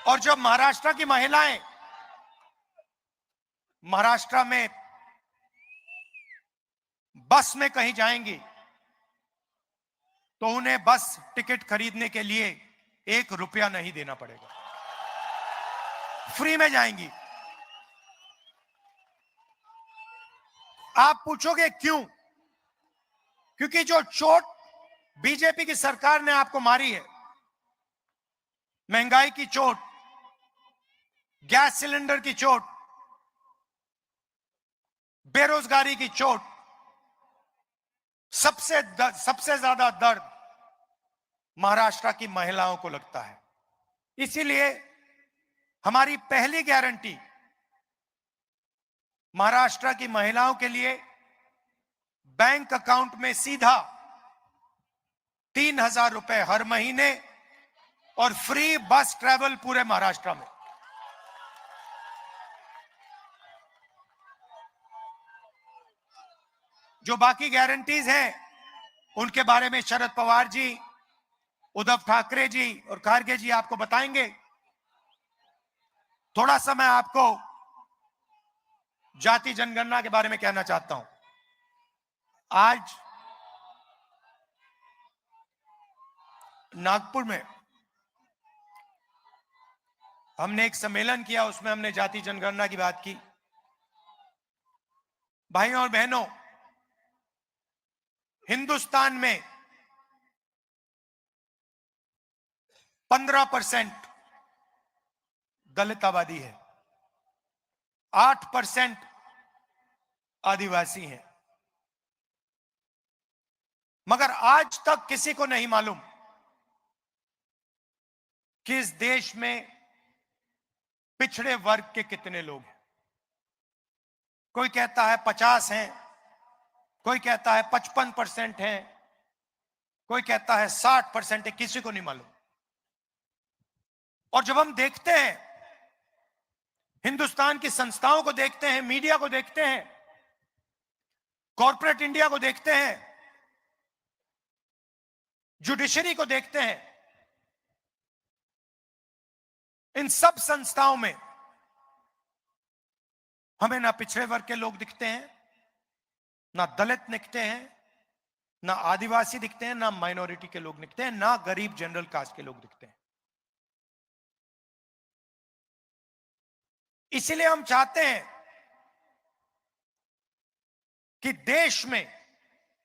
और जब महाराष्ट्र की महिलाएं महाराष्ट्र में बस में कहीं जाएंगी तो उन्हें बस टिकट खरीदने के लिए 1 रुपया नहीं देना पड़ेगा, फ्री में जाएंगी। आप पूछोगे क्यों? क्योंकि जो चोट बीजेपी की सरकार ने आपको मारी है, महंगाई की चोट, गैस सिलेंडर की चोट, बेरोजगारी की चोट, सबसे ज्यादा दर्द महाराष्ट्र की महिलाओं को लगता है। इसीलिए हमारी पहली गारंटी महाराष्ट्र की महिलाओं के लिए बैंक अकाउंट में सीधा 3,000 रुपए हर महीने और फ्री बस ट्रैवल पूरे महाराष्ट्र में। जो बाकी गारंटीज हैं उनके बारे में शरद पवार जी, उद्धव ठाकरे जी और खारगे जी आपको बताएंगे। थोड़ा सा मैं आपको जाति जनगणना के बारे में कहना चाहता हूं। आज नागपुर में हमने एक सम्मेलन किया, उसमें हमने जाति जनगणना की बात की। भाइयों और बहनों, हिंदुस्तान में 15% दलित आबादी है, 8% आदिवासी हैं, मगर आज तक किसी को नहीं मालूम कि इस देश में पिछड़े वर्ग के कितने लोग हैं। कोई कहता है 50 हैं, कोई कहता है 55% हैं, कोई कहता है 60% है, किसी को नहीं मालूम। और जब हम देखते हैं, हिंदुस्तान की संस्थाओं को देखते हैं, मीडिया को देखते हैं, कॉर्पोरेट इंडिया को देखते हैं, जुडिशरी को देखते हैं, इन सब संस्थाओं में हमें ना पिछड़े वर्ग के लोग दिखते हैं, ना दलित दिखते हैं, ना आदिवासी दिखते हैं, ना माइनॉरिटी के लोग दिखते हैं, ना गरीब जनरल कास्ट के लोग दिखते हैं। इसीलिए हम चाहते हैं कि देश में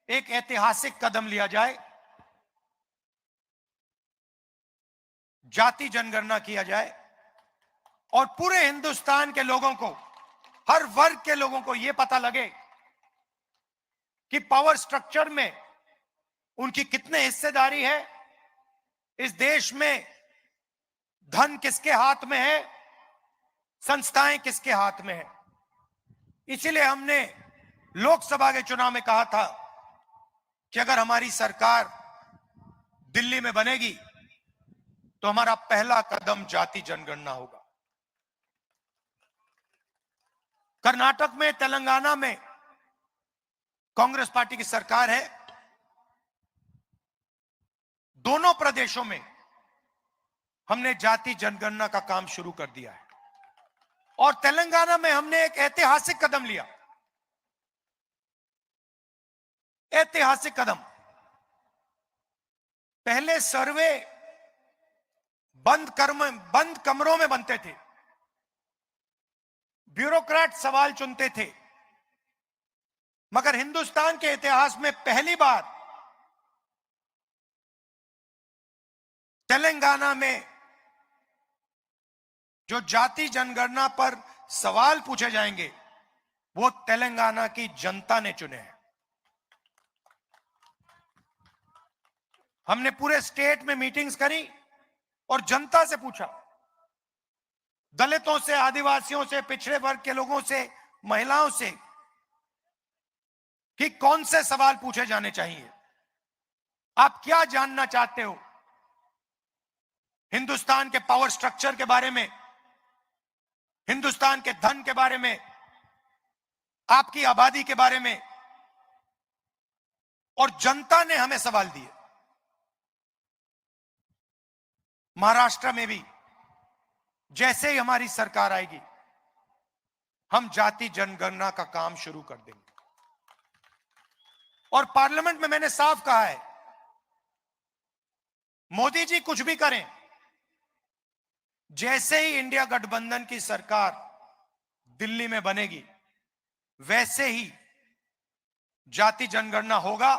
एक ऐतिहासिक कदम लिया जाए, जाति जनगणना किया जाए और पूरे हिंदुस्तान के लोगों को, हर वर्ग के लोगों को यह पता लगे कि पावर स्ट्रक्चर में उनकी कितनी हिस्सेदारी है, इस देश में धन किसके हाथ में है, संस्थाएं किसके हाथ में है। इसीलिए हमने लोकसभा के चुनाव में कहा था कि अगर हमारी सरकार दिल्ली में बनेगी तो हमारा पहला कदम जाति जनगणना होगा। कर्नाटक में, तेलंगाना में कांग्रेस पार्टी की सरकार है। दोनों प्रदेशों में हमने जाति जनगणना का काम शुरू कर दिया है और तेलंगाना में हमने एक ऐतिहासिक कदम लिया। ऐतिहासिक कदम। पहले सर्वे बंद कमरों में बनते थे, ब्यूरोक्रेट सवाल चुनते थे, मगर हिंदुस्तान के इतिहास में पहली बार तेलंगाना में जो जाति जनगणना पर सवाल पूछे जाएंगे वो तेलंगाना की जनता ने चुने हैं। हमने पूरे स्टेट में मीटिंग्स करी और जनता से पूछा, दलितों से, आदिवासियों से, पिछड़े वर्ग के लोगों से, महिलाओं से, कि कौन से सवाल पूछे जाने चाहिए। आप क्या जानना चाहते हो हिंदुस्तान के पावर स्ट्रक्चर के बारे में, हिंदुस्तान के धन के बारे में, आपकी आबादी के बारे में। और जनता ने हमें सवाल दिए। महाराष्ट्र में भी जैसे ही हमारी सरकार आएगी, हम जाति जनगणना का काम शुरू कर देंगे। और पार्लियामेंट में मैंने साफ कहा है, मोदी जी कुछ भी करें, जैसे ही इंडिया गठबंधन की सरकार दिल्ली में बनेगी, वैसे ही जाति जनगणना होगा।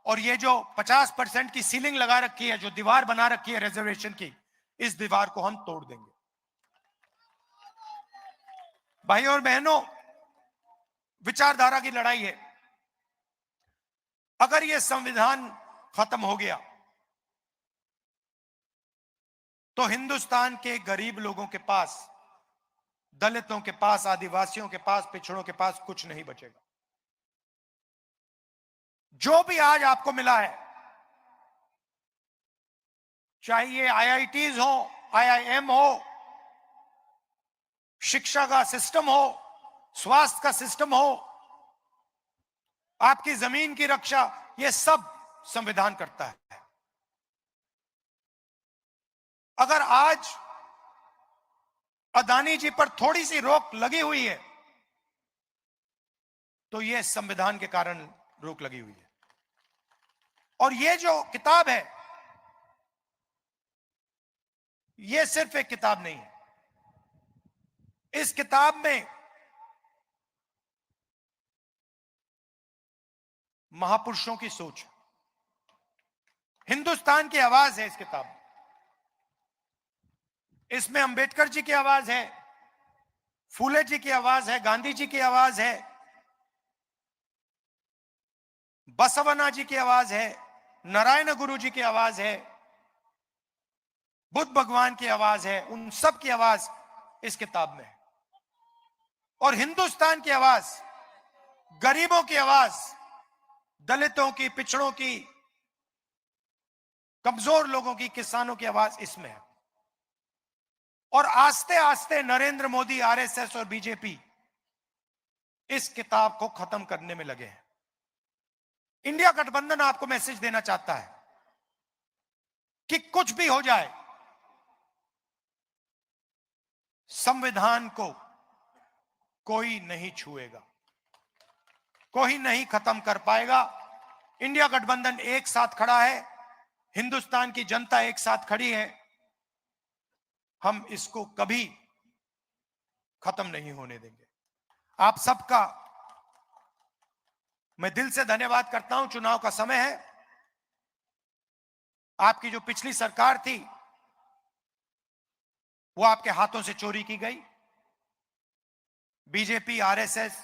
और ये जो 50% की सीलिंग लगा रखी है, जो दीवार बना रखी है रिजर्वेशन की, इस दीवार को हम तोड़ देंगे। भाइयों और बहनों, विचारधारा की लड़ाई है। अगर यह संविधान खत्म हो गया तो हिंदुस्तान के गरीब लोगों के पास, दलितों के पास, आदिवासियों के पास, पिछड़ों के पास कुछ नहीं बचेगा। जो भी आज आपको मिला है, चाहे ये आईआईटीज हो, आईआईएम हो, शिक्षा का सिस्टम हो, स्वास्थ्य का सिस्टम हो, आपकी जमीन की रक्षा, ये सब संविधान करता है। अगर आज अदानी जी पर थोड़ी सी रोक लगी हुई है, तो यह संविधान के कारण रोक लगी हुई है। और यह जो किताब है, यह सिर्फ एक किताब नहीं है। इस किताब में महापुरुषों की सोच, हिंदुस्तान की आवाज है इस किताब में। इसमें अंबेडकर जी की आवाज है, फूले जी की आवाज है, गांधी जी की आवाज है, बसवन्ना जी की आवाज है, नारायण गुरु जी की आवाज है, बुद्ध भगवान की आवाज है। उन सब की आवाज इस किताब में है। और हिंदुस्तान की आवाज, गरीबों की आवाज, दलितों की, पिछड़ों की, कमजोर लोगों की, किसानों की आवाज इसमें है। और आस्ते आस्ते नरेंद्र मोदी, आरएसएस और बीजेपी इस किताब को खत्म करने में लगे हैं। इंडिया गठबंधन आपको मैसेज देना चाहता है कि कुछ भी हो जाए, संविधान को कोई नहीं छुएगा, कोई नहीं खत्म कर पाएगा। इंडिया गठबंधन एक साथ खड़ा है, हिंदुस्तान की जनता एक साथ खड़ी है। हम इसको कभी खत्म नहीं होने देंगे। आप सबका मैं दिल से धन्यवाद करता हूं। चुनाव का समय है। आपकी जो पिछली सरकार थी, वो आपके हाथों से चोरी की गई। बीजेपी, आरएसएस,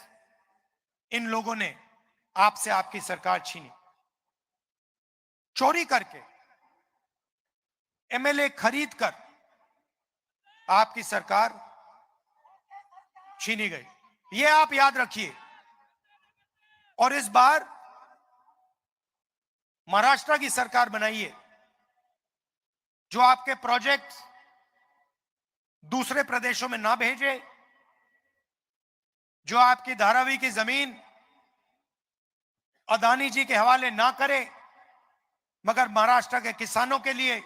इन लोगों ने आपसे आपकी सरकार छीनी। चोरी करके, एमएलए खरीद कर आपकी सरकार छीनी गई। यह आप याद रखिए। और इस बार महाराष्ट्र की सरकार बनाइए, जो आपके प्रोजेक्ट दूसरे प्रदेशों में ना भेजे, जो आपकी धारावी की जमीन अदानी जी के हवाले ना करे, मगर महाराष्ट्र के किसानों के लिए,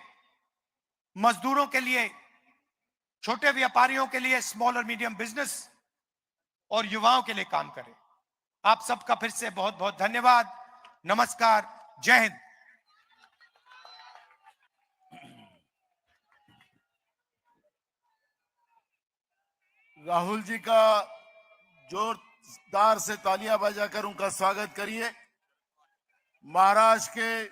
मजदूरों के लिए, छोटे व्यापारियों के लिए, स्मॉल और मीडियम बिजनेस और युवाओं के लिए काम करे। आप सबका फिर से बहुत बहुत धन्यवाद। नमस्कार, जय हिंद। राहुल जी का जोरदार से तालियां बजाकर उनका स्वागत करिए। महाराष्ट्र के